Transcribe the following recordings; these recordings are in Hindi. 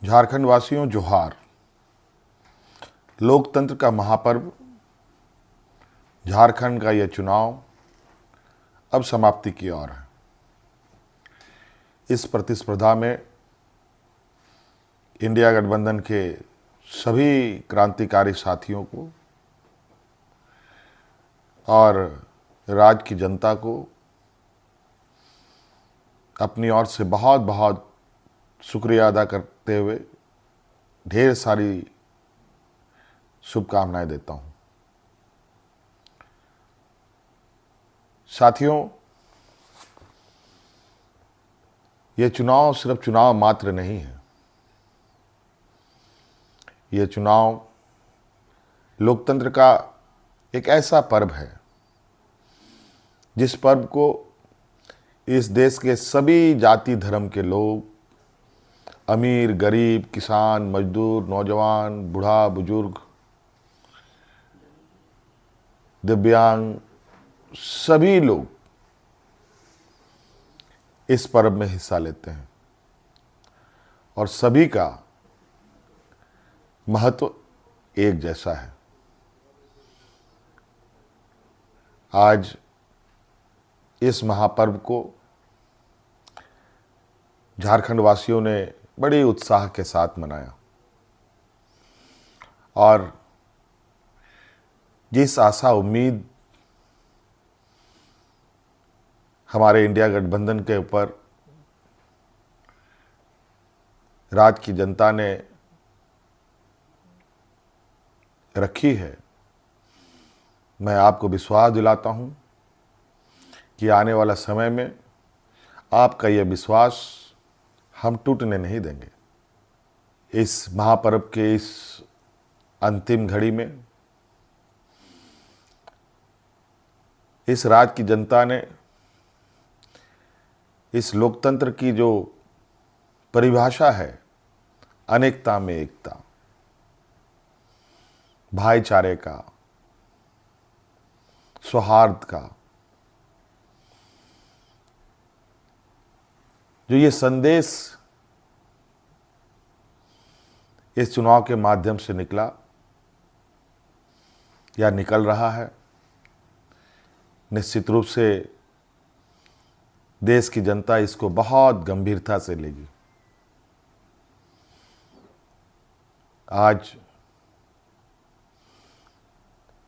झारखंड वासियों जोहार। लोकतंत्र का महापर्व झारखंड का यह चुनाव अब समाप्ति की ओर है। इस प्रतिस्पर्धा में इंडिया गठबंधन के सभी क्रांतिकारी साथियों को और राज्य की जनता को अपनी ओर से बहुत बहुत शुक्रिया अदा करते हुए ढेर सारी शुभकामनाएं देता हूं। साथियों, यह चुनाव सिर्फ चुनाव मात्र नहीं है। यह चुनाव लोकतंत्र का एक ऐसा पर्व है जिस पर्व को इस देश के सभी जाति धर्म के लोग, अमीर गरीब, किसान मजदूर, नौजवान, बूढ़ा बुजुर्ग, दिव्यांग, सभी लोग इस पर्व में हिस्सा लेते हैं और सभी का महत्व एक जैसा है। आज इस महापर्व को झारखंड वासियों ने बड़े उत्साह के साथ मनाया और जिस आशा उम्मीद हमारे इंडिया गठबंधन के ऊपर राज्य की जनता ने रखी है, मैं आपको विश्वास दिलाता हूं कि आने वाला समय में आपका यह विश्वास हम टूटने नहीं देंगे। इस महापर्व के इस अंतिम घड़ी में इस राज्य की जनता ने इस लोकतंत्र की जो परिभाषा है, अनेकता में एकता, भाईचारे का, सौहार्द का, जो ये संदेश इस चुनाव के माध्यम से निकला या निकल रहा है, निश्चित रूप से देश की जनता इसको बहुत गंभीरता से लेगी। आज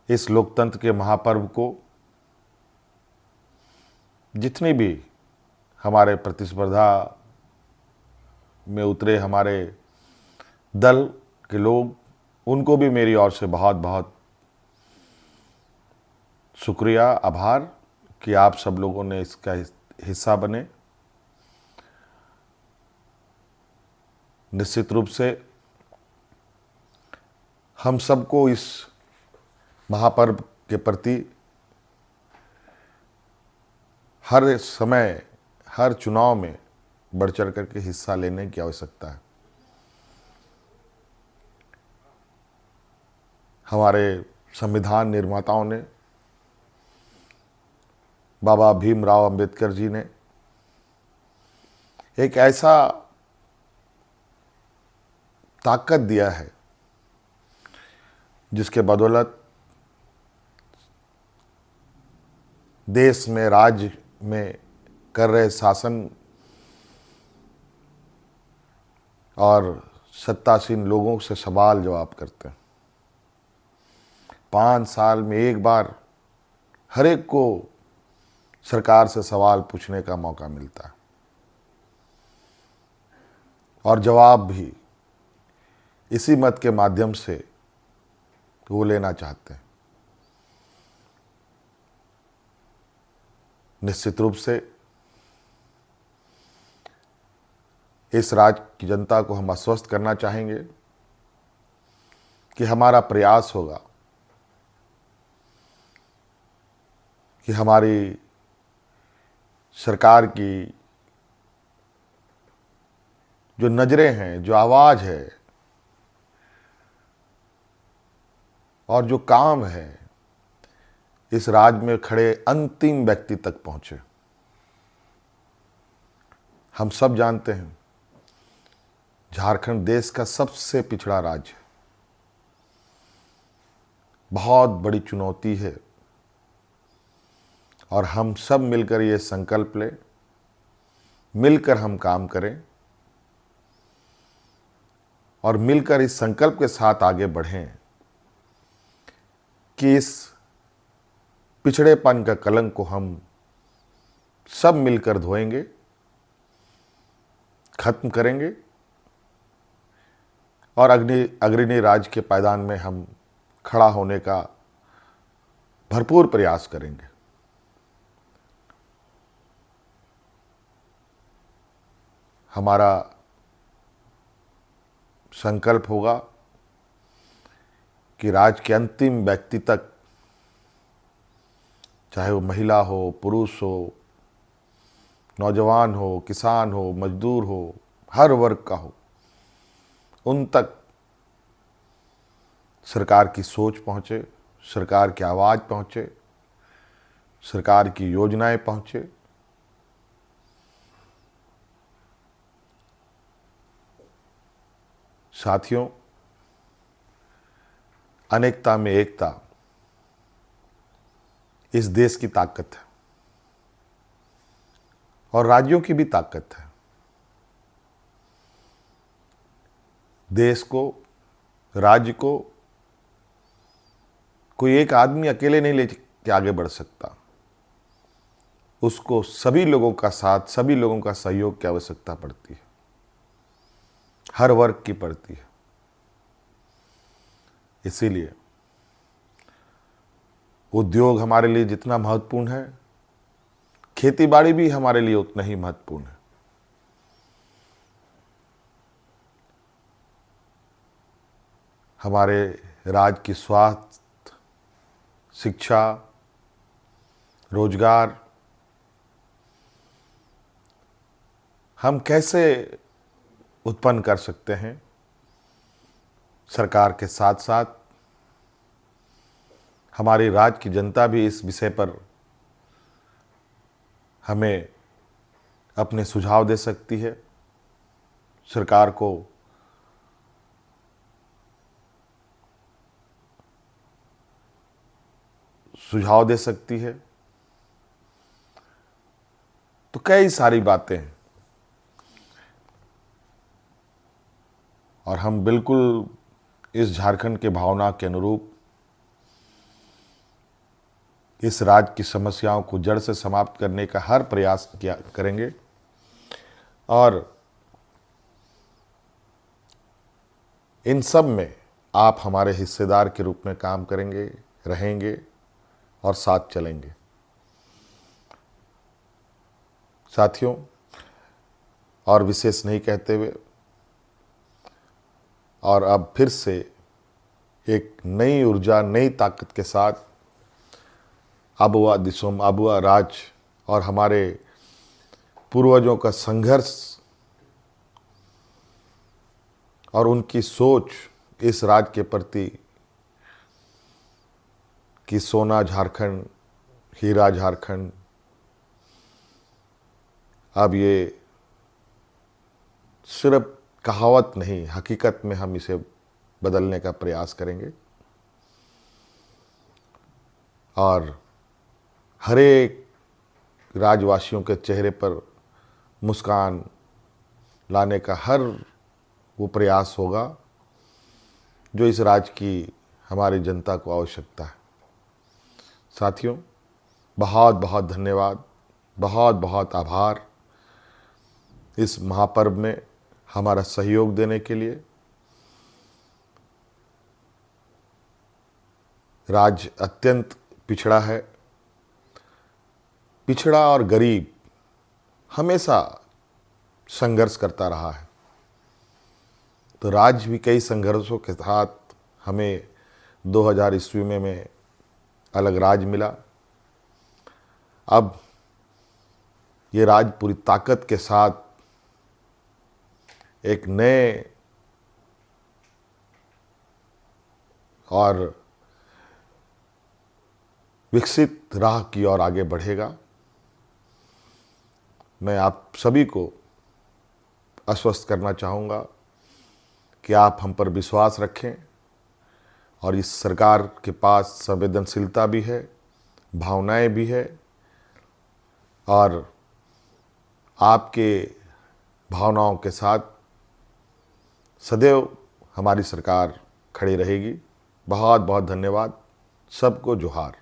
इस लोकतंत्र के महापर्व को जितनी भी हमारे प्रतिस्पर्धा में उतरे हमारे दल के लोग, उनको भी मेरी ओर से बहुत बहुत शुक्रिया, आभार कि आप सब लोगों ने इसका हिस्सा बने। निश्चित रूप से हम सबको इस महापर्व के प्रति हर समय, हर चुनाव में बढ़ चढ़ करके हिस्सा लेने की आवश्यकता है। हमारे संविधान निर्माताओं ने, बाबा भीमराव अंबेडकर जी ने एक ऐसा ताकत दिया है जिसके बदौलत देश में, राज्य में कर रहे शासन और सत्तासीन लोगों से सवाल जवाब करते हैं। 5 साल में एक बार हर एक को सरकार से सवाल पूछने का मौका मिलता है और जवाब भी इसी मत के माध्यम से वो लेना चाहते हैं। निश्चित रूप से इस राज्य की जनता को हम आश्वस्त करना चाहेंगे कि हमारा प्रयास होगा कि हमारी सरकार की जो नज़रें हैं, जो आवाज़ है और जो काम है, इस राज्य में खड़े अंतिम व्यक्ति तक पहुंचे। हम सब जानते हैं झारखंड देश का सबसे पिछड़ा राज्य है। बहुत बड़ी चुनौती है और हम सब मिलकर ये संकल्प लें, मिलकर हम काम करें और मिलकर इस संकल्प के साथ आगे बढ़ें कि इस पिछड़ेपन का कलंक को हम सब मिलकर धोएंगे, खत्म करेंगे और अग्रणी राज्य के पायदान में हम खड़ा होने का भरपूर प्रयास करेंगे। हमारा संकल्प होगा कि राज्य के अंतिम व्यक्ति तक, चाहे वो महिला हो, पुरुष हो, नौजवान हो, किसान हो, मजदूर हो, हर वर्ग का हो, उन तक सरकार की सोच पहुँचे, सरकार की आवाज़ पहुँचे, सरकार की योजनाएं पहुँचे। साथियों, अनेकता में एकता इस देश की ताकत है और राज्यों की भी ताकत है। देश को, राज्य को कोई एक आदमी अकेले नहीं लेके आगे बढ़ सकता। उसको सभी लोगों का साथ, सभी लोगों का सहयोग की आवश्यकता पड़ती है, हर वर्ग की पड़ती है। इसीलिए उद्योग हमारे लिए जितना महत्वपूर्ण है, खेतीबाड़ी भी हमारे लिए उतना ही महत्वपूर्ण है। हमारे राज्य की स्वास्थ्य, शिक्षा, रोजगार हम कैसे उत्पन्न कर सकते हैं, सरकार के साथ साथ हमारी राज्य की जनता भी इस विषय पर हमें अपने सुझाव दे सकती है, सरकार को सुझाव दे सकती है। तो कई सारी बातें हैं और हम बिल्कुल इस झारखंड के भावना के अनुरूप इस राज्य की समस्याओं को जड़ से समाप्त करने का हर प्रयास करेंगे और इन सब में आप हमारे हिस्सेदार के रूप में काम करेंगे, रहेंगे और साथ चलेंगे। साथियों, और विशेष नहीं कहते हुए और अब फिर से एक नई ऊर्जा, नई ताकत के साथ आबुआ दिसोम, आबुआ राज और हमारे पूर्वजों का संघर्ष और उनकी सोच इस राज्य के प्रति कि सोना झारखंड, हीरा झारखंड, अब ये सिर्फ कहावत नहीं, हकीकत में हम इसे बदलने का प्रयास करेंगे और हर एक राज्यवासियों के चेहरे पर मुस्कान लाने का हर वो प्रयास होगा जो इस राज्य की हमारी जनता को आवश्यकता है। साथियों, बहुत बहुत धन्यवाद, बहुत बहुत आभार इस महापर्व में हमारा सहयोग देने के लिए। राज्य अत्यंत पिछड़ा है, पिछड़ा और गरीब हमेशा संघर्ष करता रहा है। तो राज्य भी कई संघर्षों के साथ हमें 2000 ईस्वी में अलग राज्य मिला। अब ये राज्य पूरी ताकत के साथ एक नए और विकसित राह की ओर आगे बढ़ेगा। मैं आप सभी को आश्वस्त करना चाहूँगा कि आप हम पर विश्वास रखें और इस सरकार के पास संवेदनशीलता भी है, भावनाएं भी है और आपके भावनाओं के साथ सदैव हमारी सरकार खड़ी रहेगी। बहुत बहुत धन्यवाद। सबको जोहार।